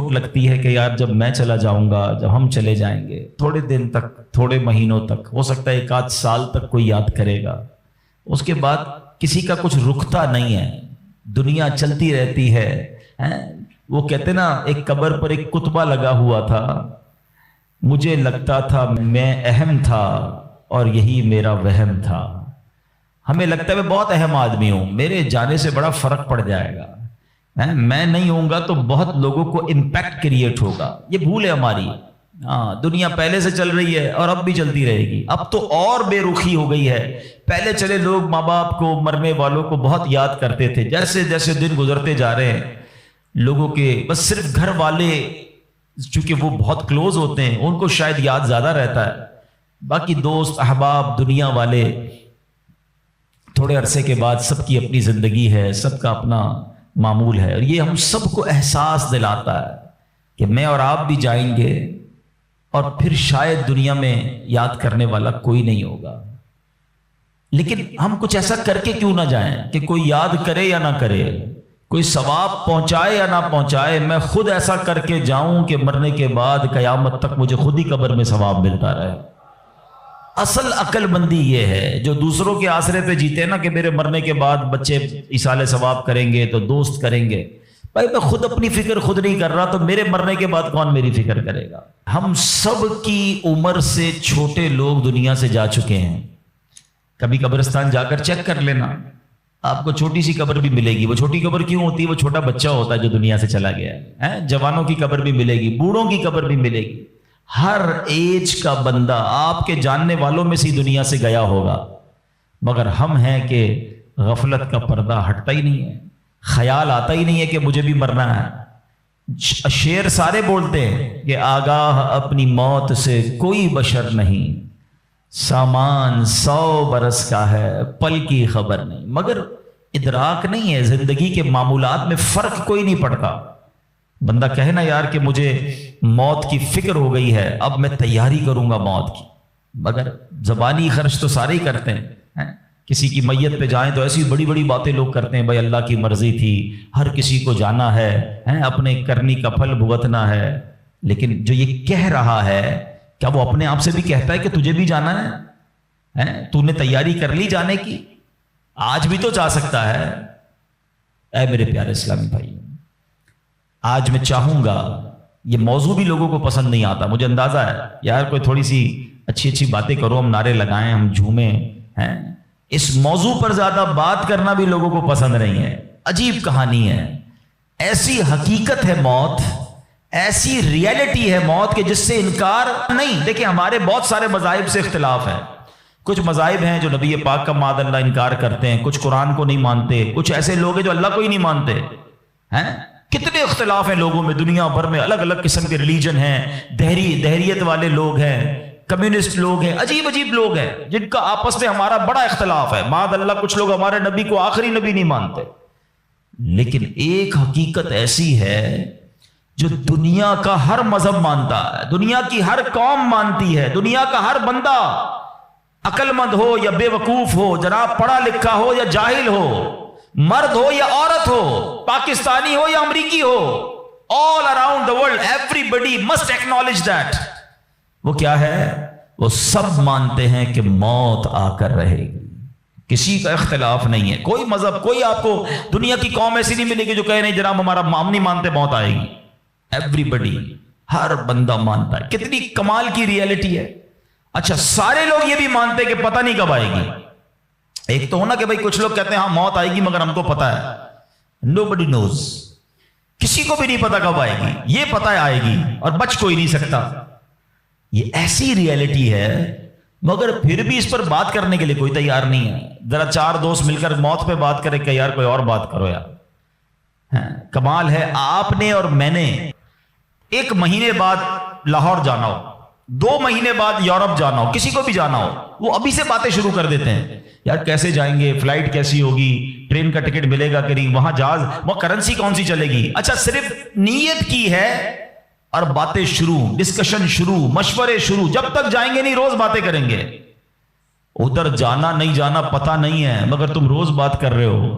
چوٹ لگتی ہے کہ یار جب میں چلا جاؤں گا، جب ہم چلے جائیں گے، تھوڑے دن تک، تھوڑے مہینوں تک، ہو سکتا ہے 1 آدھ سال تک کوئی یاد کرے گا، اس کے بعد کسی کا کچھ رکتا نہیں ہے، دنیا چلتی رہتی ہے۔ وہ کہتے نا ایک قبر پر ایک کتبہ لگا ہوا تھا، مجھے لگتا تھا میں اہم تھا اور یہی میرا وہم تھا۔ ہمیں لگتا ہے میں بہت اہم آدمی ہوں، میرے جانے سے بڑا فرق پڑ جائے گا، میں نہیں ہوں گا تو بہت لوگوں کو امپیکٹ کریٹ ہوگا۔ یہ بھول ہے ہماری۔ دنیا پہلے سے چل رہی ہے اور اب بھی چلتی رہے گی، اب تو اور بے رخی ہو گئی ہے۔ پہلے چلے لوگ ماں باپ کو، مرنے والوں کو بہت یاد کرتے تھے، جیسے جیسے دن گزرتے جا رہے ہیں لوگوں کے بس صرف گھر والے، چونکہ وہ بہت کلوز ہوتے ہیں، ان کو شاید یاد زیادہ رہتا ہے، باقی دوست احباب دنیا والے تھوڑے عرصے کے بعد سب کی اپنی زندگی ہے، سب کا اپنا معمول ہے، اور یہ ہم سب کو احساس دلاتا ہے کہ میں اور آپ بھی جائیں گے اور پھر شاید دنیا میں یاد کرنے والا کوئی نہیں ہوگا۔ لیکن ہم کچھ ایسا کر کے کیوں نہ جائیں کہ کوئی یاد کرے یا نہ کرے، کوئی ثواب پہنچائے یا نہ پہنچائے، میں خود ایسا کر کے جاؤں کہ مرنے کے بعد قیامت تک مجھے خود ہی قبر میں ثواب ملتا رہے۔ اصل عقل مندی یہ ہے، جو دوسروں کے آسرے پہ جیتے ہیں نا کہ میرے مرنے کے بعد بچے ایصال ثواب کریں گے تو دوست کریں گے، بھائی میں خود اپنی فکر خود نہیں کر رہا تو میرے مرنے کے بعد کون میری فکر کرے گا؟ ہم سب کی عمر سے چھوٹے لوگ دنیا سے جا چکے ہیں۔ کبھی قبرستان جا کر چیک کر لینا، آپ کو چھوٹی سی قبر بھی ملے گی۔ وہ چھوٹی قبر کیوں ہوتی ہے؟ وہ چھوٹا بچہ ہوتا ہے جو دنیا سے چلا گیا ہے۔ جوانوں کی قبر بھی ملے گی، بوڑھوں کی قبر بھی ملے گی۔ ہر ایج کا بندہ آپ کے جاننے والوں میں سے دنیا سے گیا ہوگا، مگر ہم ہیں کہ غفلت کا پردہ ہٹتا ہی نہیں ہے، خیال آتا ہی نہیں ہے کہ مجھے بھی مرنا ہے۔ شعر سارے بولتے ہیں کہ آگاہ اپنی موت سے کوئی بشر نہیں، سامان 100 برس کا ہے پل کی خبر نہیں، مگر ادراک نہیں ہے، زندگی کے معمولات میں فرق کوئی نہیں پڑتا۔ بندہ کہے نا یار کہ مجھے موت کی فکر ہو گئی ہے، اب میں تیاری کروں گا موت کی، مگر زبانی خرچ تو سارے ہی کرتے ہیں۔ کسی کی میت پہ جائیں تو ایسی بڑی بڑی باتیں لوگ کرتے ہیں، بھائی اللہ کی مرضی تھی، ہر کسی کو جانا ہے، اپنے کرنی کا پھل بھگتنا ہے۔ لیکن جو یہ کہہ رہا ہے، کیا وہ اپنے آپ سے بھی کہتا ہے کہ تجھے بھی جانا ہے؟ تو نے تیاری کر لی جانے کی؟ آج بھی تو جا سکتا ہے۔ اے میرے پیارے اسلامی بھائی، آج میں چاہوں گا، یہ موضوع بھی لوگوں کو پسند نہیں آتا، مجھے اندازہ ہے، یار کوئی تھوڑی سی اچھی اچھی باتیں کرو، ہم نعرے لگائیں، ہم جھومیں، اس موضوع پر زیادہ بات کرنا بھی لوگوں کو پسند نہیں ہے۔ عجیب کہانی ہے، ایسی حقیقت ہے موت، ایسی ریئلٹی ہے موت کہ جس سے انکار نہیں۔ دیکھیں ہمارے بہت سارے مذاہب سے اختلاف ہے، کچھ مذاہب ہیں جو نبی پاک کا معاذ اللہ انکار کرتے ہیں، کچھ قرآن کو نہیں مانتے، کچھ ایسے لوگ ہیں جو اللہ کو ہی نہیں مانتے ہیں۔ کتنے اختلاف ہیں لوگوں میں، دنیا بھر میں الگ الگ قسم کے ریلیجن ہیں، دہریت والے لوگ ہیں، کمیونسٹ لوگ ہیں، عجیب عجیب لوگ ہیں جن کا آپس میں ہمارا بڑا اختلاف ہے۔ معاذ اللہ کچھ لوگ ہمارے نبی کو آخری نبی نہیں مانتے، لیکن ایک حقیقت ایسی ہے جو دنیا کا ہر مذہب مانتا ہے، دنیا کی ہر قوم مانتی ہے، دنیا کا ہر بندہ، عقل مند ہو یا بے وقوف ہو، جناب پڑھا لکھا ہو یا جاہل ہو، مرد ہو یا عورت ہو، پاکستانی ہو یا امریکی ہو، all around the world everybody must acknowledge that۔ وہ کیا ہے؟ وہ سب مانتے ہیں کہ موت آ کر رہے گی، کسی کا اختلاف نہیں ہے۔ کوئی مذہب، کوئی آپ کو دنیا کی قوم ایسی نہیں ملے گی جو کہے نہیں جناب ہمارا ہم نہیں مانتے موت آئے گی۔ ایوریبڈی، ہر بندہ مانتا ہے۔ کتنی کمال کی ریئلٹی ہے۔ اچھا سارے لوگ یہ بھی مانتے ہیں کہ پتہ نہیں کب آئے گی۔ ایک تو ہونا کہ بھائی کچھ لوگ کہتے ہیں ہاں موت آئے گی مگر ہم کو پتا ہے، nobody knows، کسی کو بھی نہیں پتا کب آئے گی، یہ پتا ہے آئے گی اور بچ کوئی نہیں سکتا۔ یہ ایسی ریئلٹی ہے، مگر پھر بھی اس پر بات کرنے کے لیے کوئی تیار نہیں ہے۔ ذرا 4 دوست مل کر موت پہ بات کرے کہ یار کوئی اور بات کرو یار۔ کمال ہے، آپ نے اور میں نے 1 مہینے بعد لاہور جانا ہو، 2 مہینے بعد یورپ جانا ہو، کسی کو بھی جانا ہو، وہ ابھی سے باتیں شروع کر دیتے ہیں، یار کیسے جائیں گے، فلائٹ کیسی ہوگی، ٹرین کا ٹکٹ ملے گا کہ نہیں، وہاں جہاز، وہ کرنسی کون سی چلے گی۔ اچھا صرف نیت کی ہے اور باتیں شروع، ڈسکشن شروع، مشورے شروع، جب تک جائیں گے نہیں روز باتیں کریں گے۔ ادھر جانا نہیں جانا پتہ نہیں ہے، مگر تم روز بات کر رہے ہو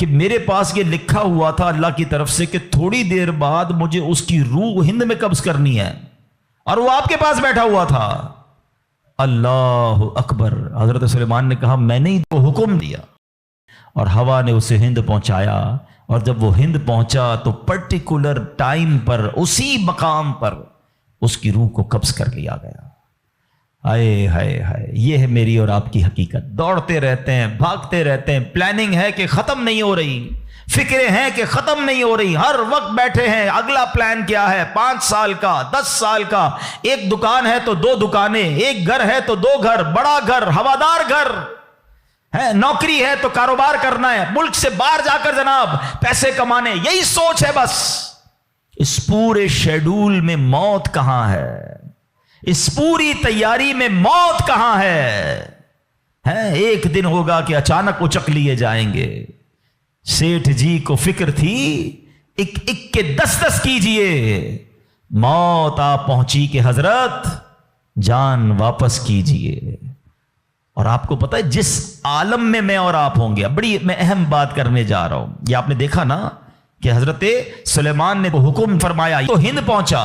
کہ میرے پاس یہ لکھا ہوا تھا اللہ کی طرف سے کہ تھوڑی دیر بعد مجھے اس کی روح ہند میں قبض کرنی ہے، اور وہ آپ کے پاس بیٹھا ہوا تھا۔ اللہ اکبر۔ حضرت سلیمان نے کہا میں نے ہی تو حکم دیا، اور ہوا نے اسے ہند پہنچایا، اور جب وہ ہند پہنچا تو پرٹیکولر ٹائم پر اسی مقام پر اس کی روح کو قبض کر لیا گیا۔ ہائے ہائے ہائے، یہ ہے میری اور آپ کی حقیقت۔ دوڑتے رہتے ہیں، بھاگتے رہتے ہیں، پلاننگ ہے کہ ختم نہیں ہو رہی، فکریں ہیں کہ ختم نہیں ہو رہی، ہر وقت بیٹھے ہیں اگلا پلان کیا ہے، 5 سال کا، 10 سال کا، ایک دکان ہے تو 2 دکانیں، ایک گھر ہے تو 2 گھر، بڑا گھر، ہوادار گھر ہے، نوکری ہے تو کاروبار کرنا ہے، ملک سے باہر جا کر جناب پیسے کمانے، یہی سوچ ہے بس۔ اس پورے شیڈول میں موت کہاں ہے؟ اس پوری تیاری میں موت کہاں ہے؟ ایک دن ہوگا کہ اچانک اچک لیے جائیں گے۔ سیٹھ جی کو فکر تھی ایک ایک کے 10 کیجئے، موت آ پہنچی کہ حضرت جان واپس کیجئے۔ اور آپ کو پتہ ہے جس عالم میں میں اور آپ ہوں گے، بڑی میں اہم بات کرنے جا رہا ہوں، یہ آپ نے دیکھا نا کہ حضرت سلیمان نے حکم فرمایا تو ہند پہنچا،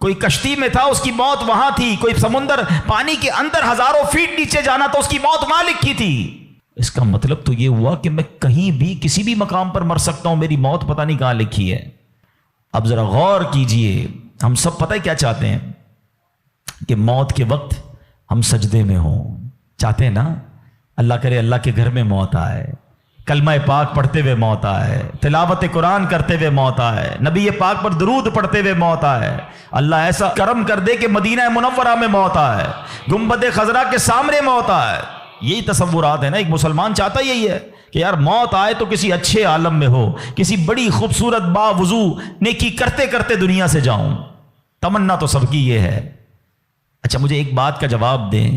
کوئی کشتی میں تھا اس کی موت وہاں تھی، کوئی سمندر پانی کے اندر ہزاروں فیٹ نیچے جانا تو اس کی موت وہاں لکھی تھی۔ اس کا مطلب تو یہ ہوا کہ میں کہیں بھی کسی بھی مقام پر مر سکتا ہوں، میری موت پتہ نہیں کہاں لکھی ہے۔ اب ذرا غور کیجئے، ہم سب پتہ ہے کیا چاہتے ہیں کہ موت کے وقت ہم سجدے میں ہوں، چاہتے ہیں نا، اللہ کرے اللہ کے گھر میں موت آئے، کلمہ پاک پڑھتے ہوئے موت آئے، تلاوت قرآن کرتے ہوئے موت آئے، نبی پاک پر درود پڑھتے ہوئے موت آئے، اللہ ایسا کرم کر دے کہ مدینہ منورہ میں موت آئے، گنبد خضرا کے سامنے موت آئے۔ یہی تصورات ہے نا، ایک مسلمان چاہتا یہی ہے کہ یار موت آئے تو کسی اچھے عالم میں ہو، کسی بڑی خوبصورت باوضو نیکی کرتے کرتے دنیا سے جاؤں، تمنا تو سب کی یہ ہے۔ اچھا مجھے ایک بات کا جواب دیں،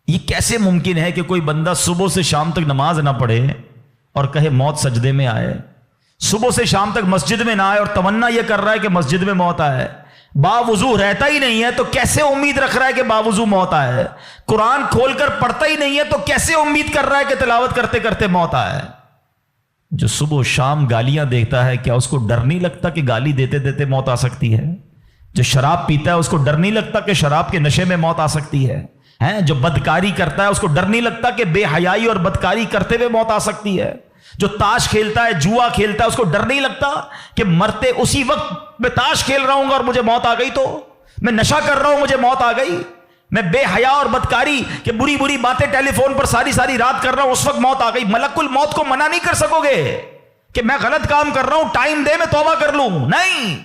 یہ کیسے ممکن ہے کہ کوئی بندہ صبح سے شام تک نماز نہ پڑھے اور کہے موت سجدے میں آئے، صبح سے شام تک مسجد میں نہ آئے اور تمنا یہ کر رہا ہے کہ مسجد میں موت آئے، باوضو رہتا ہی نہیں ہے تو کیسے امید رکھ رہا ہے کہ باوضو موت آئے، قرآن کھول کر پڑھتا ہی نہیں ہے تو کیسے امید کر رہا ہے کہ تلاوت کرتے کرتے موت آئے؟ جو صبح و شام گالیاں دیکھتا ہے کیا اس کو ڈر نہیں لگتا کہ گالی دیتے دیتے موت آ سکتی ہے؟ جو شراب پیتا ہے اس کو ڈر نہیں لگتا کہ شراب کے نشے میں موت آ سکتی ہے؟ جو بدکاری کرتا ہے اس کو ڈر نہیں لگتا کہ بے حیائی اور بدکاری کرتے ہوئے موت آ سکتی ہے؟ جو تاش کھیلتا ہے، جوا کھیلتا ہے، اس کو ڈر نہیں لگتا کہ مرتے اسی وقت میں تاش کھیل رہا ہوں گا اور مجھے موت آ گئی، تو میں نشہ کر رہا ہوں مجھے موت آ گئی، میں بے حیا اور بدکاری کہ بری بری باتیں ٹیلی فون پر ساری رات کر رہا ہوں، اس وقت موت آ گئی۔ ملک الموت کو منع نہیں کر سکو گے کہ میں غلط کام کر رہا ہوں، ٹائم دے میں توبہ کر لوں، نہیں۔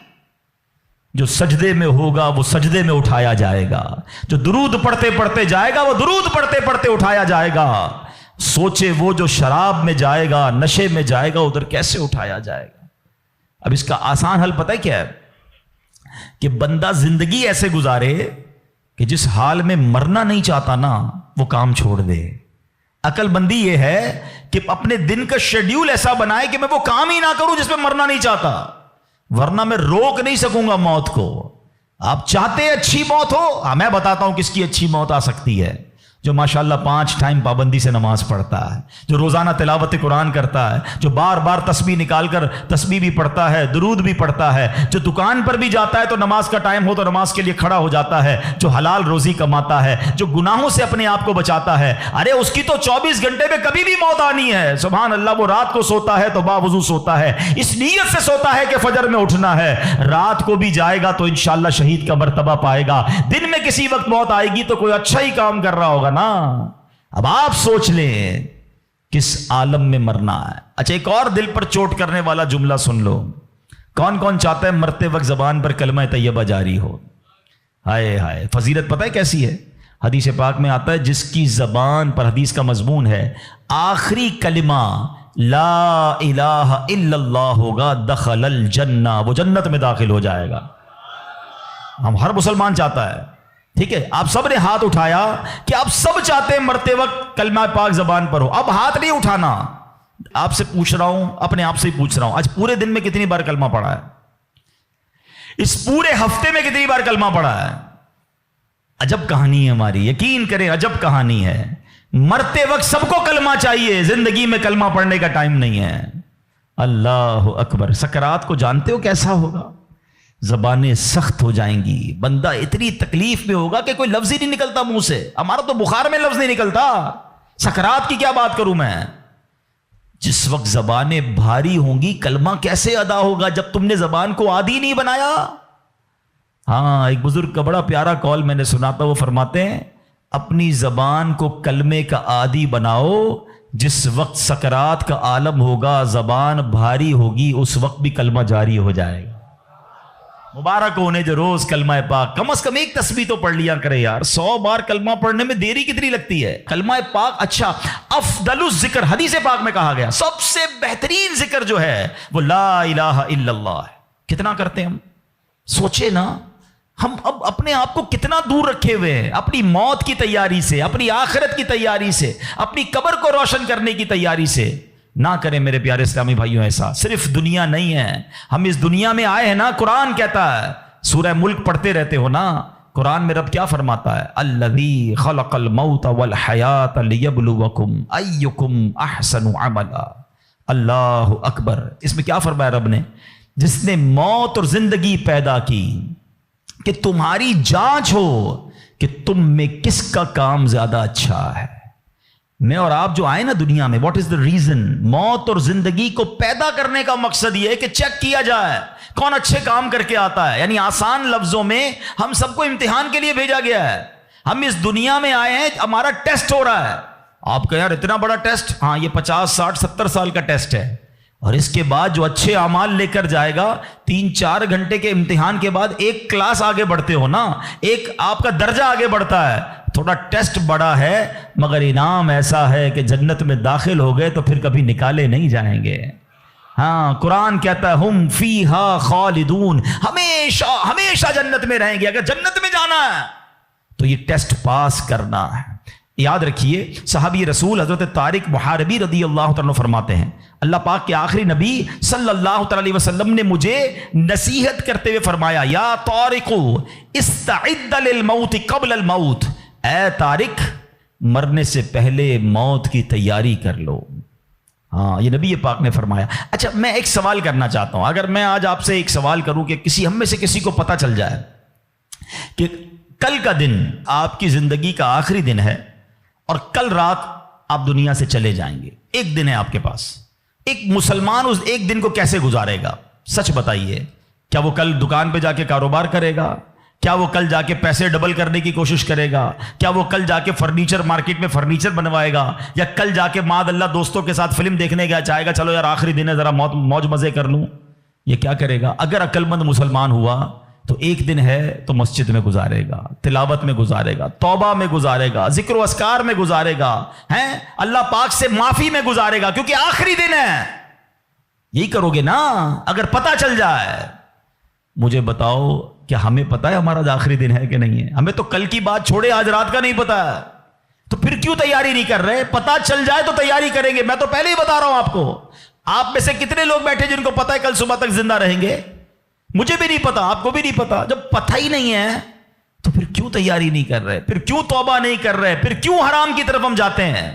جو سجدے میں ہوگا وہ سجدے میں اٹھایا جائے گا، جو درود پڑھتے پڑھتے جائے گا وہ درود پڑھتے پڑھتے اٹھایا جائے گا۔ سوچے وہ جو شراب میں جائے گا، نشے میں جائے گا، ادھر کیسے اٹھایا جائے گا؟ اب اس کا آسان حل پتہ ہے کیا ہے؟ کہ بندہ زندگی ایسے گزارے کہ جس حال میں مرنا نہیں چاہتا نا وہ کام چھوڑ دے۔ عقل بندی یہ ہے کہ اپنے دن کا شیڈیول ایسا بنائے کہ میں وہ کام ہی نہ کروں جس میں مرنا نہیں چاہتا، ورنہ میں روک نہیں سکوں گا موت کو۔ آپ چاہتے اچھی موت ہو؟ میں بتاتا ہوں کس کی اچھی موت آ سکتی ہے۔ جو ماشاءاللہ 5 ٹائم پابندی سے نماز پڑھتا ہے، جو روزانہ تلاوت قرآن کرتا ہے، جو بار بار تسبیح نکال کر تسبیح بھی پڑھتا ہے، درود بھی پڑھتا ہے، جو دکان پر بھی جاتا ہے تو نماز کا ٹائم ہو تو نماز کے لیے کھڑا ہو جاتا ہے، جو حلال روزی کماتا ہے، جو گناہوں سے اپنے آپ کو بچاتا ہے، ارے اس کی تو 24 گھنٹے میں کبھی بھی موت آنی ہے۔ سبحان اللہ، وہ رات کو سوتا ہے تو باوضو سوتا ہے، اس نیت سے سوتا ہے کہ فجر میں اٹھنا ہے، رات کو بھی جائے گا تو انشاءاللہ شہید کا مرتبہ پائے گا، دن میں کسی وقت موت آئے گی تو کوئی اچھا ہی کام کر رہا ہوگا نا۔ اب آپ سوچ لیں کس عالم میں مرنا ہے۔ اچھا ایک اور دل پر چوٹ کرنے والا جملہ سن لو، کون کون چاہتا ہے مرتے وقت زبان پر کلمہ طیبہ جاری ہو؟ ہائے ہائے، فضیلت پتہ ہے کیسی ہے؟ حدیث پاک میں آتا ہے جس کی زبان پر، حدیث کا مضمون ہے، آخری کلمہ لا الہ الا اللہ ہوگا، دخل الجنہ، وہ جنت میں داخل ہو جائے گا۔ ہم ہر مسلمان چاہتا ہے، ٹھیک ہے؟ آپ سب نے ہاتھ اٹھایا کہ آپ سب چاہتے ہیں مرتے وقت کلمہ پاک زبان پر ہو۔ اب ہاتھ نہیں اٹھانا، آپ سے پوچھ رہا ہوں، اپنے آپ سے ہی پوچھ رہا ہوں، آج پورے دن میں کتنی بار کلمہ پڑھا ہے؟ اس پورے ہفتے میں کتنی بار کلمہ پڑھا ہے؟ عجب کہانی ہے ہماری، یقین کریں عجب کہانی ہے۔ مرتے وقت سب کو کلمہ چاہیے، زندگی میں کلمہ پڑھنے کا ٹائم نہیں ہے۔ اللہ اکبر. سکرات کو جانتے ہو کیسا ہوگا؟ زبانیں سخت ہو جائیں گی, بندہ اتنی تکلیف میں ہوگا کہ کوئی لفظ ہی نہیں نکلتا منہ سے. ہمارا تو بخار میں لفظ نہیں نکلتا, سکرات کی کیا بات کروں میں. جس وقت زبانیں بھاری ہوں گی کلمہ کیسے ادا ہوگا جب تم نے زبان کو عادی نہیں بنایا. ہاں, ایک بزرگ کا بڑا پیارا کال میں نے سنا تھا, وہ فرماتے ہیں اپنی زبان کو کلمے کا عادی بناؤ, جس وقت سکرات کا عالم ہوگا زبان بھاری ہوگی اس وقت بھی کلمہ جاری ہو جائے گا. مبارک ہونے جو روز کلمہ پاک, کم از کم ایک تسبیح تو پڑھ لیا کرے یار. 100 بار کلمہ پڑھنے میں دیری کتنی لگتی ہے. کلمہ پاک اچھا, افضل الذکر حدیث پاک میں کہا گیا سب سے بہترین ذکر جو ہے وہ لا الہ الا اللہ ہے. کتنا کرتے ہیں ہم؟ سوچے نا, ہم اب اپنے آپ کو کتنا دور رکھے ہوئے ہیں اپنی موت کی تیاری سے, اپنی آخرت کی تیاری سے, اپنی قبر کو روشن کرنے کی تیاری سے. نہ کریں میرے پیارے اسلامی بھائیوں ایسا. صرف دنیا نہیں ہے, ہم اس دنیا میں آئے ہیں نا. قرآن کہتا ہے, سورہ ملک پڑھتے رہتے ہو نا, قرآن میں رب کیا فرماتا ہے؟ الذی خلق الموت والحیات لیبلوکم ایکم احسن عملا. اللہ اکبر. اس میں کیا فرمایا رب نے؟ جس نے موت اور زندگی پیدا کی کہ تمہاری جانچ ہو کہ تم میں کس کا کام زیادہ اچھا ہے. میں اور آپ جو آئے نا دنیا میں, واٹ از دا ریزن؟ موت اور زندگی کو پیدا کرنے کا مقصد یہ ہے کہ چیک کیا جائے کون اچھے کام کر کے آتا ہے. یعنی آسان لفظوں میں ہم سب کو امتحان کے لیے بھیجا گیا ہے. ہم اس دنیا میں آئے ہیں, ہمارا ٹیسٹ ہو رہا ہے. آپ کہیں یار اتنا بڑا ٹیسٹ؟ ہاں, یہ 50 60 70 سال کا ٹیسٹ ہے. اور اس کے بعد جو اچھے اعمال لے کر جائے گا, 3-4 گھنٹے کے امتحان کے بعد ایک کلاس آگے بڑھتے ہو نا, ایک آپ کا درجہ آگے بڑھتا ہے. تھوڑا ٹیسٹ بڑا ہے مگر انعام ایسا ہے کہ جنت میں داخل ہو گئے تو پھر کبھی نکالے نہیں جائیں گے. ہاں, قرآن کہتا ہے ہم فیہا خالدون, ہمیشہ ہمیشہ جنت میں رہیں گے. اگر جنت میں جانا ہے تو یہ ٹیسٹ پاس کرنا ہے. یاد رکھیے, صحابی رسول حضرت طارق محاربی رضی اللہ تعالیٰ فرماتے ہیں, اللہ پاک کے آخری نبی صلی اللہ تعالیٰ علیہ وسلم نے مجھے نصیحت کرتے ہوئے فرمایا, یا طارق استعد للموت قبل الموت. اے طارق, مرنے سے پہلے موت کی تیاری کر لو. ہاں, یہ نبی پاک نے فرمایا. اچھا, میں ایک سوال کرنا چاہتا ہوں. اگر میں آج آپ سے ایک سوال کروں کہ کسی ہم میں سے کسی کو پتا چل جائے کہ کل کا دن آپ کی زندگی کا آخری دن ہے اور کل رات آپ دنیا سے چلے جائیں گے, ایک دن ہے آپ کے پاس, ایک مسلمان اس ایک دن کو کیسے گزارے گا؟ سچ بتائیے. کیا وہ کل دکان پہ جا کے کاروبار کرے گا؟ کیا وہ کل جا کے پیسے ڈبل کرنے کی کوشش کرے گا؟ کیا وہ کل جا کے فرنیچر مارکیٹ میں فرنیچر بنوائے گا؟ یا کل جا کے معاذ اللہ دوستوں کے ساتھ فلم دیکھنے گیا چاہے گا چلو یار آخری دن ہے ذرا موج مزے کر لوں؟ یہ کیا کرے گا؟ اگر عقل مند مسلمان ہوا تو ایک دن ہے تو مسجد میں گزارے گا, تلاوت میں گزارے گا, توبہ میں گزارے گا, ذکر و اذکار میں گزارے گا, ہیں اللہ پاک سے معافی میں گزارے گا, کیونکہ آخری دن ہے. یہی کرو گے نا اگر پتہ چل جائے. مجھے بتاؤ کیا ہمیں پتا ہے ہمارا آخری دن ہے کہ نہیں ہے؟ ہمیں تو کل کی بات چھوڑے آج رات کا نہیں پتا ہے, تو پھر کیوں تیاری نہیں کر رہے؟ پتا چل جائے تو تیاری کریں گے. میں تو پہلے ہی بتا رہا ہوں آپ کو. آپ میں سے کتنے لوگ بیٹھے جن کو پتا ہے کل صبح تک زندہ رہیں گے؟ مجھے بھی نہیں پتا, آپ کو بھی نہیں پتا. جب پتہ ہی نہیں ہے تو پھر کیوں تیاری نہیں کر رہے؟ پھر کیوں توبہ نہیں کر رہے؟ پھر کیوں حرام کی طرف ہم جاتے ہیں؟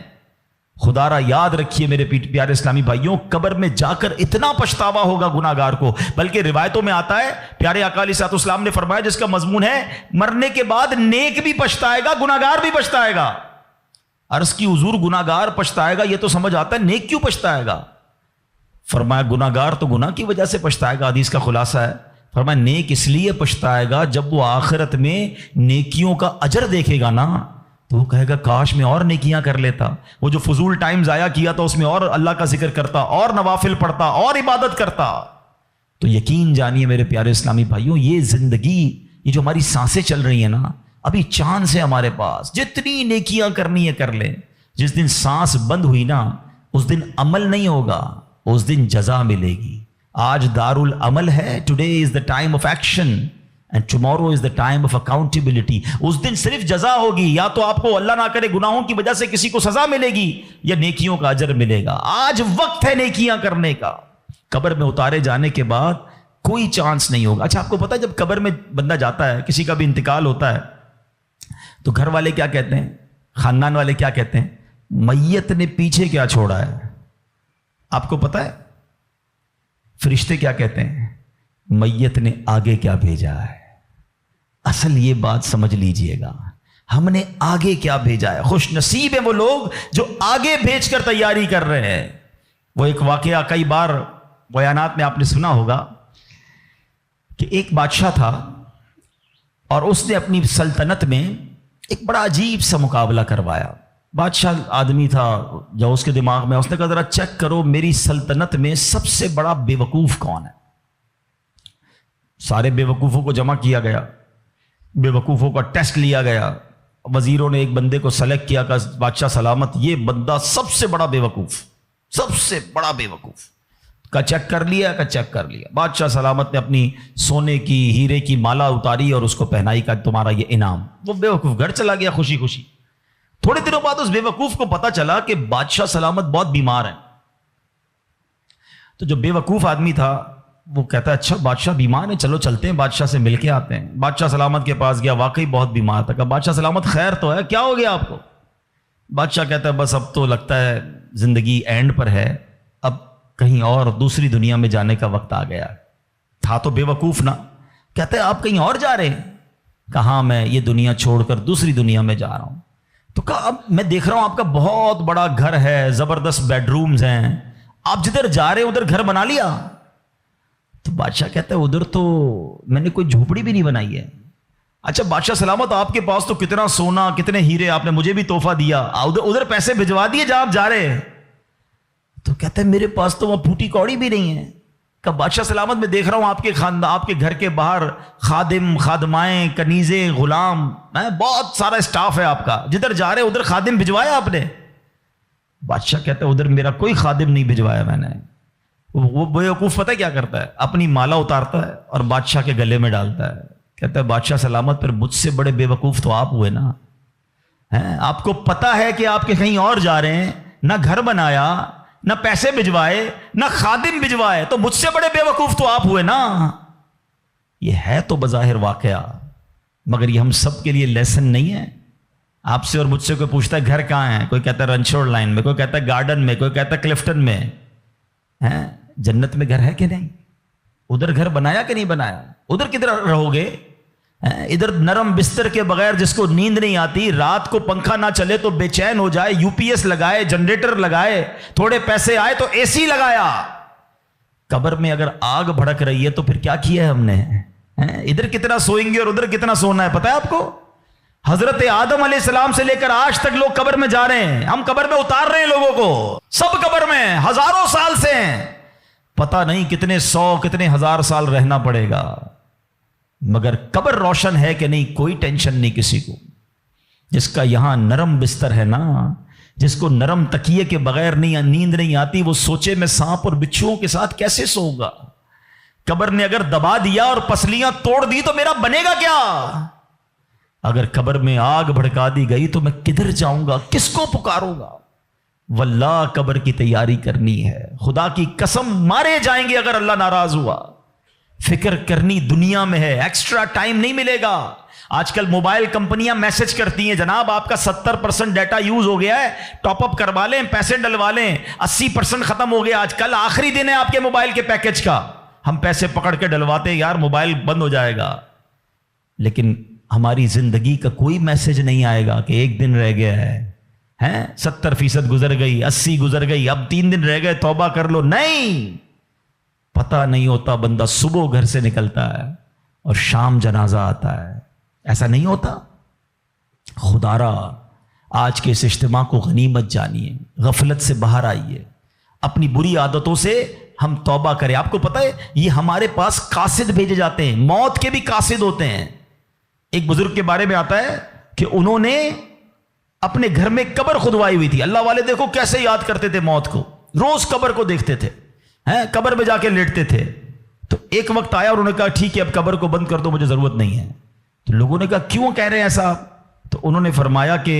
خدا را یاد رکھیے میرے پیارے اسلامی بھائیوں, قبر میں جا کر اتنا پچھتاوا ہوگا گناہگار کو. بلکہ روایتوں میں آتا ہے, پیارے آقا علیہ الصلوۃ والسلام نے فرمایا جس کا مضمون ہے مرنے کے بعد نیک بھی پچھتائے گا گناہگار بھی پچھتائے گا. عرض کی حضور گناہگار پچھتائے گا یہ تو سمجھ آتا ہے, نیک کیوں پچھتائے گا؟ فرمایا گناہگار تو گناہ کی وجہ سے پچھتائے گا, حدیث کا خلاصہ ہے. فرمایا نیک اس لیے پچھتائے گا جب وہ آخرت میں نیکیوں کا اجر دیکھے گا نا تو وہ کہے گا کاش میں اور نیکیاں کر لیتا, وہ جو فضول ٹائم ضائع کیا تھا اس میں اور اللہ کا ذکر کرتا, اور نوافل پڑھتا, اور عبادت کرتا. تو یقین جانیے میرے پیارے اسلامی بھائیوں, یہ زندگی, یہ جو ہماری سانسیں چل رہی ہیں نا, ابھی چانس ہے ہمارے پاس, جتنی نیکیاں کرنی ہے کر لیں. جس دن سانس بند ہوئی نا اس دن عمل نہیں ہوگا, اس دن جزا ملے گی. آج دار العمل ہے, today is the time of action and tomorrow is the time of accountability. اس دن صرف جزا ہوگی, یا تو آپ کو اللہ نہ کرے گناہوں کی وجہ سے کسی کو سزا ملے گی یا نیکیوں کا اجر ملے گا. آج وقت ہے نیکیاں کرنے کا. قبر میں اتارے جانے کے بعد کوئی چانس نہیں ہوگا. اچھا آپ کو پتا ہے جب قبر میں بندہ جاتا ہے, کسی کا بھی انتقال ہوتا ہے, تو گھر والے کیا کہتے ہیں, خاندان والے کیا کہتے ہیں, میت نے پیچھے کیا چھوڑا ہے؟ آپ کو پتا ہے فرشتے کیا کہتے ہیں؟ میت نے آگے کیا بھیجا ہے. اصل یہ بات سمجھ لیجئے گا، ہم نے آگے کیا بھیجا ہے. خوش نصیب ہیں وہ لوگ جو آگے بھیج کر تیاری کر رہے ہیں. وہ ایک واقعہ کئی بار بیانات میں آپ نے سنا ہوگا کہ ایک بادشاہ تھا اور اس نے اپنی سلطنت میں ایک بڑا عجیب سا مقابلہ کروایا. بادشاہ آدمی تھا، جو اس کے دماغ میں اس نے کہا ذرا چیک کرو میری سلطنت میں سب سے بڑا بے وقوف کون ہے. سارے بے وقوفوں کو جمع کیا گیا، بے وقوفوں کا ٹیسٹ لیا گیا. وزیروں نے ایک بندے کو سلیکٹ کیا کہ بادشاہ سلامت یہ بندہ سب سے بڑا بے وقوف، سب سے بڑا بے وقوف کا چیک کر لیا. بادشاہ سلامت نے اپنی سونے کی ہیرے کی مالا اتاری اور اس کو پہنائی کا تمہارا یہ انعام. وہ بے وقوف گھر چلا گیا خوشی خوشی. تھوڑے دنوں بعد اس بے وقوف کو پتا چلا کہ بادشاہ سلامت بہت بیمار ہے. تو جو بے وقوف آدمی تھا وہ کہتا ہے اچھا بادشاہ بیمار ہے، چلو چلتے ہیں بادشاہ سے مل کے آتے ہیں. بادشاہ سلامت کے پاس گیا، واقعی بہت بیمار تھا. کہا بادشاہ سلامت خیر تو ہے، کیا ہو گیا آپ کو؟ بادشاہ کہتا ہے بس اب تو لگتا ہے زندگی اینڈ پر ہے، اب کہیں اور دوسری دنیا میں جانے کا وقت آ گیا. تھا تو بے وقوف نا. کہتا ہے آپ کہیں اور جا رہے ہیں؟ کہاں میں یہ دنیا چھوڑ کر دوسری دنیا میں جا رہا ہوں. تو کہا اب میں دیکھ رہا ہوں آپ کا بہت بڑا گھر ہے، زبردست بیڈ رومز ہیں، آپ جدھر جا رہے ہیں ادھر گھر بنا لیا؟ تو بادشاہ کہتا ہے ادھر تو میں نے کوئی جھوپڑی بھی نہیں بنائی ہے. اچھا بادشاہ سلامت آپ کے پاس تو کتنا سونا کتنے ہیرے آپ نے مجھے بھی تحفہ دیا، ادھر پیسے بھجوا دیے جہاں آپ جا رہے ہیں. تو کہتا ہے میرے پاس تو وہ پھوٹی کوڑی بھی نہیں ہے. کہ بادشاہ سلامت میں دیکھ رہا ہوں آپ کے خاندان، آپ کے گھر کے باہر خادم خادمائیں کنیزیں غلام، بہت سارا اسٹاف ہے آپ کا، جدھر جا رہے ادھر خادم بھجوایا آپ نے؟ بادشاہ کہتا ہے ادھر میرا کوئی خادم نہیں بھجوایا میں نے. وہ بیوقوف پتہ کیا کرتا ہے؟ اپنی مالا اتارتا ہے اور بادشاہ کے گلے میں ڈالتا ہے. کہتا ہے بادشاہ سلامت پھر مجھ سے بڑے بے وقوف تو آپ ہوئے نا. آپ کو پتا ہے کہ آپ کے کہیں اور جا رہے ہیں، نہ گھر بنایا، نہ پیسے بھجوائے، نہ خادم بھجوائے، تو مجھ سے بڑے بے وقوف تو آپ ہوئے نا. یہ ہے تو بظاہر واقعہ، مگر یہ ہم سب کے لیے لیسن نہیں ہے. آپ سے اور مجھ سے کوئی پوچھتا ہے گھر کہاں ہے، کوئی کہتا ہے رنچوڑ لائن میں، کوئی کہتا ہے گارڈن میں، کوئی کہتا ہے کلفٹن میں. جنت میں گھر ہے کہ نہیں؟ ادھر گھر بنایا کہ نہیں بنایا؟ ادھر کدھر رہو گے؟ ادھر نرم بستر کے بغیر جس کو نیند نہیں آتی، رات کو پنکھا نہ چلے تو بے چین ہو جائے، یو پی ایس لگائے، جنریٹر لگائے، تھوڑے پیسے آئے تو اے سی لگایا. قبر میں اگر آگ بھڑک رہی ہے تو پھر کیا کیا ہے ہم نے؟ ادھر کتنا سوئیں گے اور ادھر کتنا سونا ہے پتہ ہے آپ کو؟ حضرت آدم علیہ السلام سے لے کر آج تک لوگ قبر میں جا رہے ہیں، ہم قبر میں اتار رہے ہیں لوگوں کو، سب قبر میں ہزاروں سال سے ہیں. پتہ نہیں کتنے سو کتنے ہزار سال رہنا پڑے گا، مگر قبر روشن ہے کہ نہیں کوئی ٹینشن نہیں کسی کو. جس کا یہاں نرم بستر ہے نا، جس کو نرم تکیے کے بغیر نیند نہیں آتی، وہ سوچے میں سانپ اور بچھوؤں کے ساتھ کیسے سوؤں گا. قبر نے اگر دبا دیا اور پسلیاں توڑ دی تو میرا بنے گا کیا؟ اگر قبر میں آگ بھڑکا دی گئی تو میں کدھر جاؤں گا، کس کو پکاروں گا؟ واللہ قبر کی تیاری کرنی ہے، خدا کی قسم مارے جائیں گے اگر اللہ ناراض ہوا. فکر کرنی دنیا میں ہے، ایکسٹرا ٹائم نہیں ملے گا. آج کل موبائل کمپنیاں میسج کرتی ہیں جناب آپ کا 70% ڈیٹا یوز ہو گیا ہے، ٹاپ اپ کروا لیں، پیسے ڈلوا لیں، 80% ختم ہو گیا، آج کل آخری دن ہے آپ کے موبائل کے پیکج کا. ہم پیسے پکڑ کے ڈلواتے یار موبائل بند ہو جائے گا، لیکن ہماری زندگی کا کوئی میسج نہیں آئے گا کہ ایک دن رہ گیا ہے، 70% گزر گئی، 80 گزر گئی، اب 3 دن رہ گئے، توبہ کر لو. نہیں، پتہ نہیں ہوتا. بندہ صبح گھر سے نکلتا ہے اور شام جنازہ آتا ہے، ایسا نہیں ہوتا. خدا را آج کے اس اجتماع کو غنیمت جانیے، غفلت سے باہر آئیے، اپنی بری عادتوں سے ہم توبہ کریں. آپ کو پتہ ہے یہ ہمارے پاس قاصد بھیجے جاتے ہیں، موت کے بھی قاصد ہوتے ہیں. ایک بزرگ کے بارے میں آتا ہے کہ انہوں نے اپنے گھر میں قبر کھدوائی ہوئی تھی. اللہ والے دیکھو کیسے یاد کرتے تھے موت کو، روز قبر کو دیکھتے تھے، قبر میں جا کے لیٹتے تھے. تو ایک وقت آیا اور انہوں نے کہا ٹھیک ہے اب قبر کو بند کر دو، مجھے ضرورت نہیں ہے. تو لوگوں نے کہا کیوں کہہ رہے ہیں ایسا؟ تو انہوں نے فرمایا کہ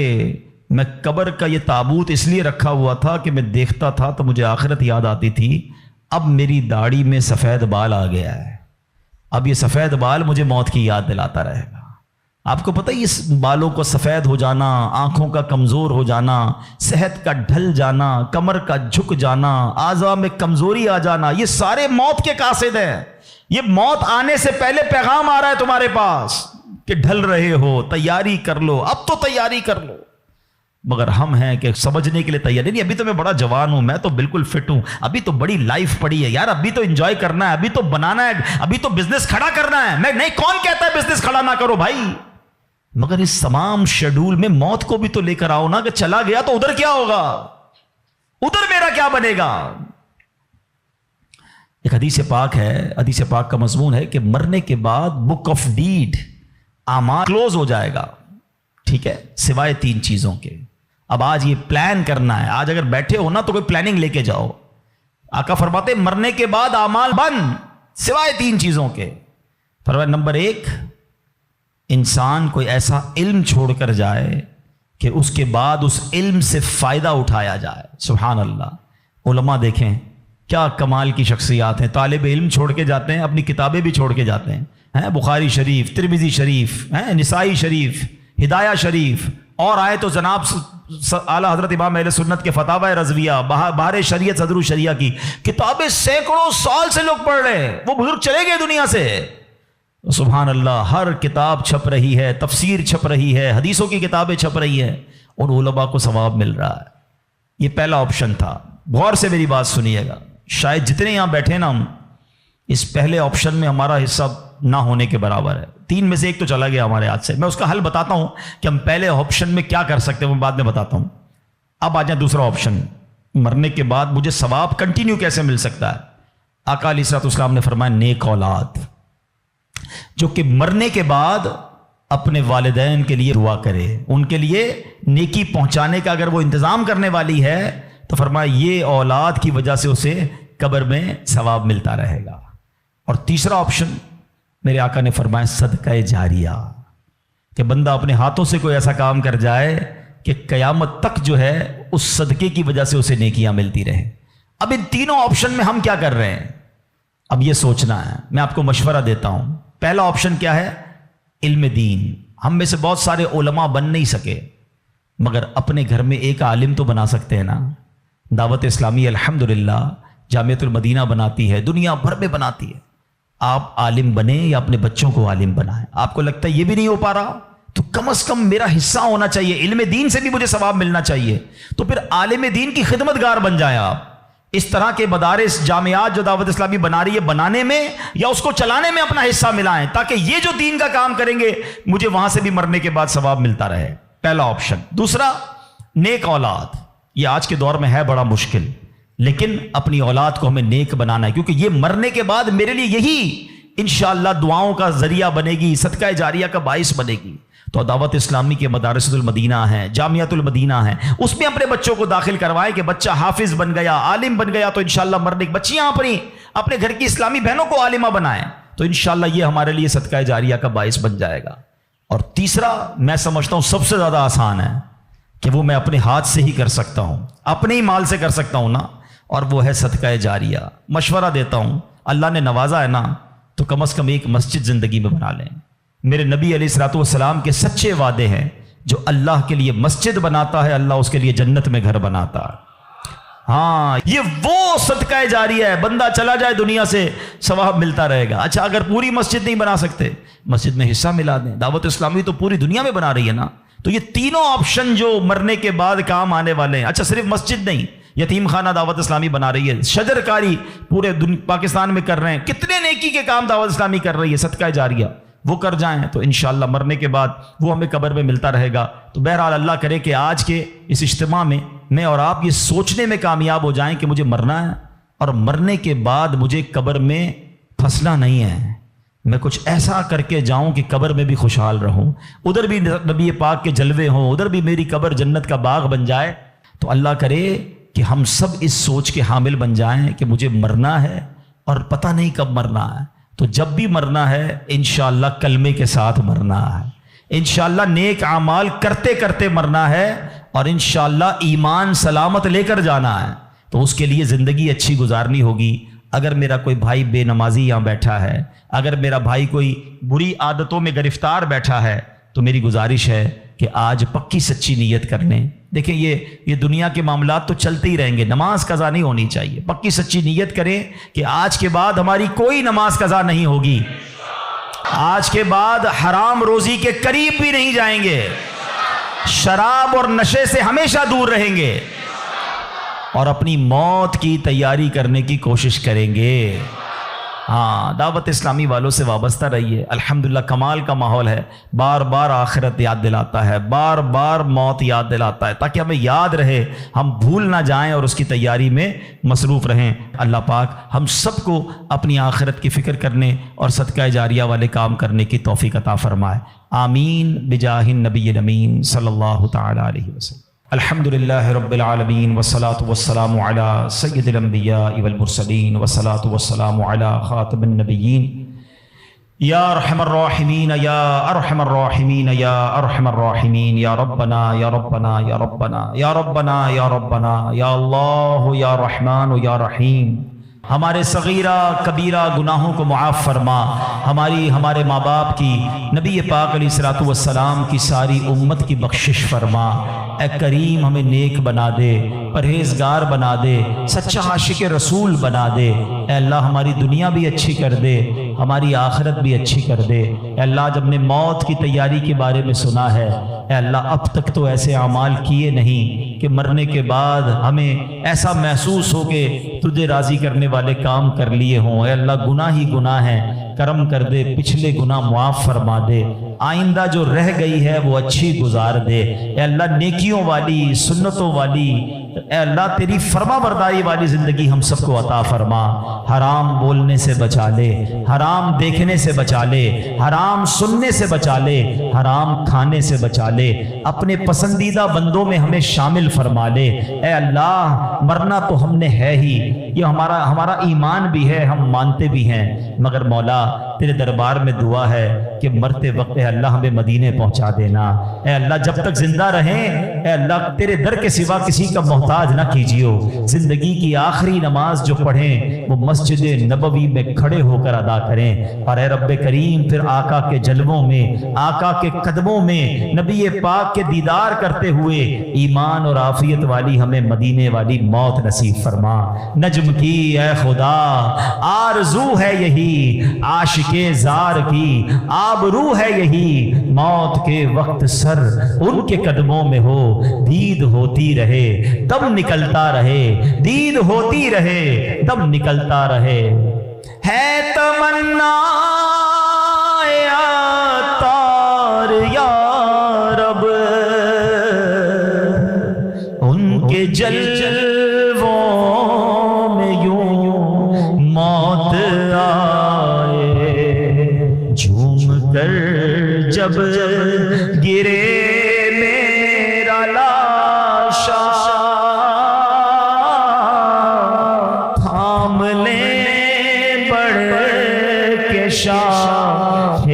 میں قبر کا یہ تابوت اس لیے رکھا ہوا تھا کہ میں دیکھتا تھا تو مجھے آخرت یاد آتی تھی. اب میری داڑھی میں سفید بال آ گیا ہے، اب یہ سفید بال مجھے موت کی یاد دلاتا رہے گا. آپ کو پتہ ہے اس بالوں کو سفید ہو جانا، آنکھوں کا کمزور ہو جانا، صحت کا ڈھل جانا، کمر کا جھک جانا، اعضاء میں کمزوری آ جانا، یہ سارے موت کے قاصد ہیں. یہ موت آنے سے پہلے پیغام آ رہا ہے تمہارے پاس کہ ڈھل رہے ہو، تیاری کر لو، اب تو تیاری کر لو. مگر ہم ہیں کہ سمجھنے کے لیے تیار نہیں. ابھی تو میں بڑا جوان ہوں، میں تو بالکل فٹ ہوں، ابھی تو بڑی لائف پڑی ہے یار، ابھی تو انجوائے کرنا ہے، ابھی تو بنانا ہے، ابھی تو بزنس کھڑا کرنا ہے. میں نہیں، کون کہتا ہے بزنس کھڑا نہ کرو بھائی؟ مگر اس تمام شیڈول میں موت کو بھی تو لے کر آؤ نا، کہ چلا گیا تو ادھر کیا ہوگا، ادھر میرا کیا بنے گا. ایک حدیث پاک ہے، حدیث پاک کا مضمون ہے کہ مرنے کے بعد بک آف ڈیڈ، اعمال کلوز ہو جائے گا، ٹھیک ہے، سوائے 3 چیزوں کے. اب آج یہ پلان کرنا ہے، آج اگر بیٹھے ہو نا تو کوئی پلاننگ لے کے جاؤ. آقا فرماتے مرنے کے بعد اعمال بند سوائے 3 چیزوں کے. فرمایا نمبر 1، انسان کوئی ایسا علم چھوڑ کر جائے کہ اس کے بعد اس علم سے فائدہ اٹھایا جائے. سبحان اللہ. علماء دیکھیں کیا کمال کی شخصیات ہیں، طالب علم چھوڑ کے جاتے ہیں، اپنی کتابیں بھی چھوڑ کے جاتے ہیں، بخاری شریف، ترمذی شریف، نسائی شریف، ہدایہ شریف، اور آئے تو جناب اعلیٰ حضرت امام اہل سنت کے فتاوی رضویہ، بہار شریعت، صدر الشریعہ کی کتابیں سینکڑوں سال سے لوگ پڑھ رہے ہیں. وہ بزرگ چلے گئے دنیا سے. سبحان اللہ. ہر کتاب چھپ رہی ہے، تفسیر چھپ رہی ہے، حدیثوں کی کتابیں چھپ رہی ہیں، اور علماء کو ثواب مل رہا ہے. یہ پہلا آپشن تھا. غور سے میری بات سنیے گا. شاید جتنے یہاں بیٹھے نا ہم، اس پہلے آپشن میں ہمارا حصہ نہ ہونے کے برابر ہے. 3 میں سے 1 تو چلا گیا ہمارے ہاتھ سے. میں اس کا حل بتاتا ہوں کہ ہم پہلے آپشن میں کیا کر سکتے ہیں، میں بعد میں بتاتا ہوں. اب آ جائیں دوسرا آپشن، مرنے کے بعد مجھے ثواب کنٹینیو کیسے مل سکتا ہے. آقا علیہ الصلوۃ والسلام نے فرمایا نیک اولاد، جو کہ مرنے کے بعد اپنے والدین کے لیے دعا کرے، ان کے لیے نیکی پہنچانے کا اگر وہ انتظام کرنے والی ہے تو فرمایا یہ اولاد کی وجہ سے اسے قبر میں ثواب ملتا رہے گا. اور تیسرا آپشن میرے آقا نے فرمایا صدقہ جاریہ، کہ بندہ اپنے ہاتھوں سے کوئی ایسا کام کر جائے کہ قیامت تک جو ہے اس صدقے کی وجہ سے اسے نیکیاں ملتی رہے. اب ان تینوں آپشن میں ہم کیا کر رہے ہیں، اب یہ سوچنا ہے. میں آپ کو مشورہ دیتا ہوں. پہلا آپشن کیا ہے، علم دین. ہم میں سے بہت سارے علماء بن نہیں سکے، مگر اپنے گھر میں ایک عالم تو بنا سکتے ہیں نا. دعوت اسلامی الحمدللہ جامعۃ المدینہ بناتی ہے، دنیا بھر میں بناتی ہے. آپ عالم بنیں یا اپنے بچوں کو عالم بنائیں. آپ کو لگتا ہے یہ بھی نہیں ہو پا رہا تو کم از کم میرا حصہ ہونا چاہیے، علم دین سے بھی مجھے ثواب ملنا چاہیے. تو پھر عالم دین کی خدمت گار بن جائیں آپ. اس طرح کے مدارس، جامعات جو دعوت اسلامی بنا رہی ہے، بنانے میں یا اس کو چلانے میں اپنا حصہ ملائیں، تاکہ یہ جو دین کا کام کریں گے مجھے وہاں سے بھی مرنے کے بعد ثواب ملتا رہے. پہلا آپشن. دوسرا، نیک اولاد. یہ آج کے دور میں ہے بڑا مشکل، لیکن اپنی اولاد کو ہمیں نیک بنانا ہے، کیونکہ یہ مرنے کے بعد میرے لیے یہی انشاءاللہ دعاؤں کا ذریعہ بنے گی، صدقہ جاریہ کا باعث بنے گی. تو دعوت اسلامی کے مدارس المدینہ ہیں، جامعۃ المدینہ ہیں، اس میں اپنے بچوں کو داخل کروائیں کہ بچہ حافظ بن گیا، عالم بن گیا تو انشاءاللہ مرنے کی بچیاں اپنے گھر کی اسلامی بہنوں کو عالمہ بنائیں، تو انشاءاللہ یہ ہمارے لیے صدقہ جاریہ کا باعث بن جائے گا. اور تیسرا میں سمجھتا ہوں سب سے زیادہ آسان ہے کہ وہ میں اپنے ہاتھ سے ہی کر سکتا ہوں، اپنے ہی مال سے کر سکتا ہوں نا، اور وہ ہے صدقہ جاریہ. مشورہ دیتا ہوں، اللہ نے نوازا ہے نا تو کم از کم ایک مسجد زندگی میں بنا لیں. میرے نبی علیہ الصلوۃ والسلام کے سچے وعدے ہیں، جو اللہ کے لیے مسجد بناتا ہے اللہ اس کے لیے جنت میں گھر بناتا ہے. ہاں، یہ وہ صدقہ جاریہ ہے، بندہ چلا جائے دنیا سے ثواب ملتا رہے گا. اچھا، اگر پوری مسجد نہیں بنا سکتے، مسجد میں حصہ ملا دیں. دعوت اسلامی تو پوری دنیا میں بنا رہی ہے نا. تو یہ تینوں آپشن جو مرنے کے بعد کام آنے والے ہیں. اچھا، صرف مسجد نہیں، یتیم خانہ دعوت اسلامی بنا رہی ہے، شجر کاری پورے پاکستان میں کر رہے ہیں، کتنے نیکی کے کام دعوت اسلامی کر رہی ہے. صدقہ جاریہ وہ کر جائیں تو انشاءاللہ مرنے کے بعد وہ ہمیں قبر میں ملتا رہے گا. تو بہرحال اللہ کرے کہ آج کے اس اجتماع میں میں اور آپ یہ سوچنے میں کامیاب ہو جائیں کہ مجھے مرنا ہے، اور مرنے کے بعد مجھے قبر میں پھنسنا نہیں ہے. میں کچھ ایسا کر کے جاؤں کہ قبر میں بھی خوشحال رہوں، ادھر بھی نبی پاک کے جلوے ہوں، ادھر بھی میری قبر جنت کا باغ بن جائے. تو اللہ کرے کہ ہم سب اس سوچ کے حامل بن جائیں کہ مجھے مرنا ہے اور پتہ نہیں کب مرنا ہے. تو جب بھی مرنا ہے انشاءاللہ کلمے کے ساتھ مرنا ہے، انشاءاللہ نیک اعمال کرتے کرتے مرنا ہے، اور انشاءاللہ ایمان سلامت لے کر جانا ہے. تو اس کے لیے زندگی اچھی گزارنی ہوگی. اگر میرا کوئی بھائی بے نمازی یہاں بیٹھا ہے، اگر میرا بھائی کوئی بری عادتوں میں گرفتار بیٹھا ہے، تو میری گزارش ہے کہ آج پکی سچی نیت کر لیں. دیکھیں یہ دنیا کے معاملات تو چلتے ہی رہیں گے، نماز قضا نہیں ہونی چاہیے. پکی سچی نیت کریں کہ آج کے بعد ہماری کوئی نماز قضا نہیں ہوگی، آج کے بعد حرام روزی کے قریب بھی نہیں جائیں گے، شراب اور نشے سے ہمیشہ دور رہیں گے، اور اپنی موت کی تیاری کرنے کی کوشش کریں گے. ہاں، دعوت اسلامی والوں سے وابستہ رہیے. الحمدللہ کمال کا ماحول ہے، بار بار آخرت یاد دلاتا ہے، بار بار موت یاد دلاتا ہے، تاکہ ہمیں یاد رہے، ہم بھول نہ جائیں اور اس کی تیاری میں مصروف رہیں. اللہ پاک ہم سب کو اپنی آخرت کی فکر کرنے اور صدقہ جاریہ والے کام کرنے کی توفیق عطا فرمائے. آمین بجاہ النبی الامین صلی اللہ تعالی علیہ وسلم. الحمدللہ رب العالمین والصلاة والسلام علی سید الانبیاء والمرسلین والصلاة والسلام علی خاتم النبیین. یا ارحم الراحمین یا ارحم الراحمین یا ارحم الراحمین، یا ربنا یا ربنا یا ربنا یا ربنا یا ربنا یا اللہ یا رحمان یا رحیم. ہمارے صغیرہ کبیرہ گناہوں کو معاف فرما، ہمارے ماں باپ کی، نبی پاک علیہ الصلوۃ والسلام کی ساری امت کی بخشش فرما. اے کریم ہمیں نیک بنا دے، پرہیزگار بنا دے، سچا عاشق رسول بنا دے. اے اللہ ہماری دنیا بھی اچھی کر دے، ہماری آخرت بھی اچھی کر دے. اے اللہ جب نے موت کی تیاری کے بارے میں سنا ہے، اے اللہ اب تک تو ایسے اعمال کیے نہیں کہ مرنے کے بعد ہمیں ایسا محسوس ہو کہ تجھے راضی کرنے والے کام کر لیے ہوں. اے اللہ گناہ ہی گناہ ہیں، کرم کر دے، پچھلے گناہ معاف فرما دے، آئندہ جو رہ گئی ہے وہ اچھی گزار دے. اے اللہ نیکیوں والی، سنتوں والی، اے اللہ تیری فرما برداری والی زندگی ہم سب کو عطا فرما. حرام بولنے سے بچا لے، حرام دیکھنے سے بچا لے، حرام سننے سے بچا لے، حرام کھانے سے بچا لے. اپنے پسندیدہ بندوں میں ہمیں شامل فرما لے. اے اللہ مرنا تو ہم نے ہے ہی، یہ ہمارا ایمان بھی ہے، ہم مانتے بھی ہیں، مگر مولا تیرے دربار میں دعا ہے کہ مرتے وقت اے اللہ ہمیں مدینے پہنچا دینا. اے اللہ جب تک زندہ رہیں اے اللہ تیرے در کے سوا کسی کا محتاج نہ کیجیو. زندگی کی آخری نماز جو پڑھیں وہ مسجد نبوی میں کھڑے ہو کر ادا کریں. اور اے رب کریم پھر آقا کے جلووں میں، آقا کے قدموں میں، نبی پاک کے دیدار کرتے ہوئے ایمان اور عافیت والی ہمیں مدینے والی موت نصیب فرما. نجم کی اے خدا آرزو ہے یہی، عاشق زار کی آبرو ہے یہی، موت کے وقت سر ان کے قدموں میں ہو، دید ہوتی رہے دم نکلتا رہے، دید ہوتی رہے دم نکلتا رہے. ہے تمنا عطار یا رب ان کے جلووں میں یوں موت جھوم کر جب گرے میرا لاشا، تھام لے بڑھ کے شاہ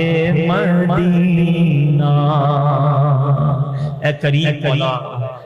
مدینہ. اے کریم مولا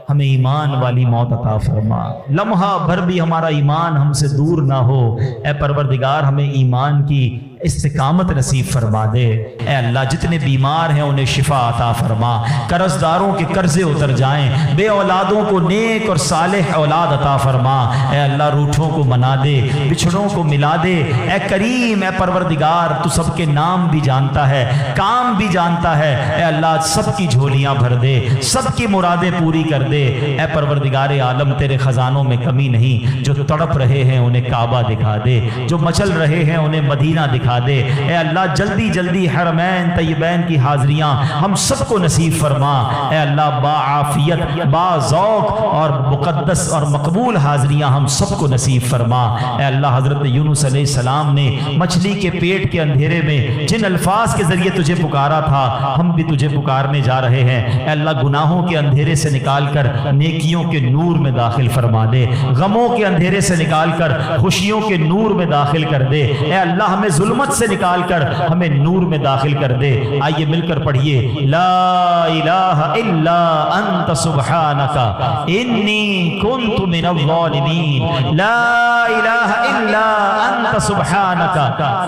ہمیں ایمان والی موت عطا فرما، لمحہ بھر بھی ہمارا ایمان ہم سے دور نہ ہو. اے پروردگار ہمیں ایمان کی استقامت نصیب فرما دے. اے اللہ جتنے بیمار ہیں انہیں شفا عطا فرما، قرض داروں کے قرضے اتر جائیں، بے اولادوں کو نیک اور صالح اولاد عطا فرما. اے اللہ روٹھوں کو منا دے، بچھڑوں کو ملا دے. اے کریم اے پروردگار تو سب کے نام بھی جانتا ہے، کام بھی جانتا ہے. اے اللہ سب کی جھولیاں بھر دے، سب کی مرادیں پوری کر دے. اے پروردگار عالم تیرے خزانوں میں کمی نہیں. جو تڑپ رہے ہیں انہیں کعبہ دکھا دے، جو مچل رہے ہیں انہیں مدینہ دکھا دے. اے اللہ جلدی جلدی حرمین طیبین کی حاضریاں ہم سب کو نصیب فرما. اے اللہ با عافیت، با ذوق اور مقدس اور مقبول حاضریاں ہم سب کو نصیب فرما. اے اللہ حضرت یونس علیہ السلام نے مچھلی کے پیٹ کے اندھیرے میں جن الفاظ کے ذریعے تجھے پکارا تھا ہم بھی تجھے پکارنے جا رہے ہیں. اے اللہ گناہوں کے اندھیرے سے نکال کر نیکیوں کے نور میں داخل فرما دے، غموں کے اندھیرے سے نکال کر خوشیوں کے نور میں داخل کر دے. اے اللہ ہمیں ظلمت سے نکال کر ہمیں نور میں داخل کر دے. آئیے مل کر پڑھیے لا الہ الا انت سبحانک انی کنت من الظالمین. لا الہ الا انت سبحانک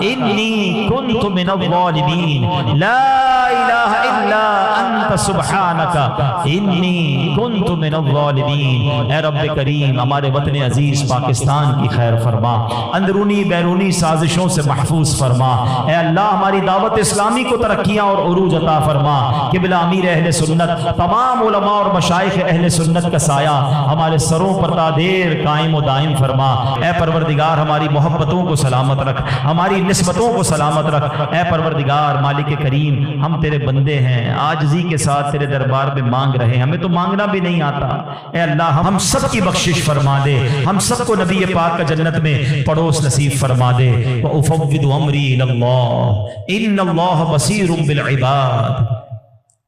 انی کنت من الظالمین. لا الہ الا الا انت سبحانک انی کنت من الظالمین۔ اے رب کریم ہمارے وطن عزیز پاکستان کی خیر فرما، اندرونی بیرونی سازشوں سے محفوظ فرما۔ اے اللہ ہماری دعوت اسلامی کو ترقیاں اور عروج عطا فرما۔ قبلہ امیر اہل سنت، تمام علماء اور مشائخ اہل سنت کا سایہ ہمارے سروں پر تا دیر قائم و دائم فرما۔ اے پروردگار ہماری محبتوں کو سلامت رکھ، ہماری نسبتوں کو سلامت رکھ۔ اے پروردگار مالک کریم ہم تیرے بندے ہیں، عاجزی کے ساتھ تیرے دربار میں مانگ رہے ہیں، ہمیں تو مانگنا بھی نہیں آتا۔ اے اللہ ہم سب کی بخشش فرما دے، ہم سب کو نبی پاک کا جنت میں پڑوس نصیب فرما دے۔ وَأُفَوِّضُ أَمْرِي إِلَى اللَّهِ إِنَّ اللَّهَ بَصِيرٌ بِالْعِبَادِ۔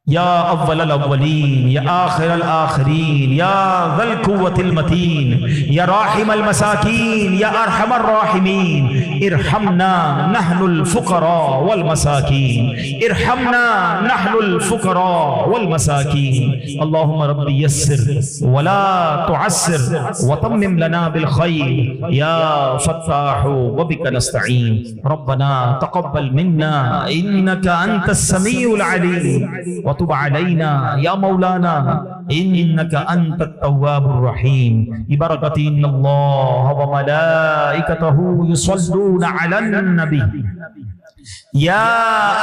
یا اول الاولین یا آخر الآخرین یا ذا القوة المتین یا راحم المساکین یا ارحم الراحمین، ارحمنا نحن الفقراء والمساکین، ارحمنا نحن الفقراء والمساکین۔ اللہم رب یسر ولا تعسر وتمم لنا بالخیر یا فتاح وبک نستعین۔ ربنا تقبل منا انک انت السمیع العلیم وتب علينا يا مولانا إنك أنت التواب الرحيم۔ ببركة إن الله وملائكته يصلون على النبي يا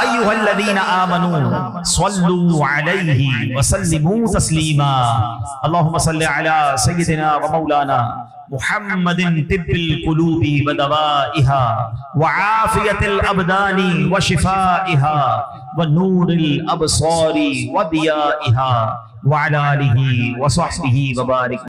أيها الذين آمنوا صلوا عليه وسلموا تسليما۔ اللهم صل على سيدنا ومولانا محمد طب القلوب ودوائها وعافية الأبدان وشفائها ونور الأبصار وضيائها وعلى آله وصحبه وبارك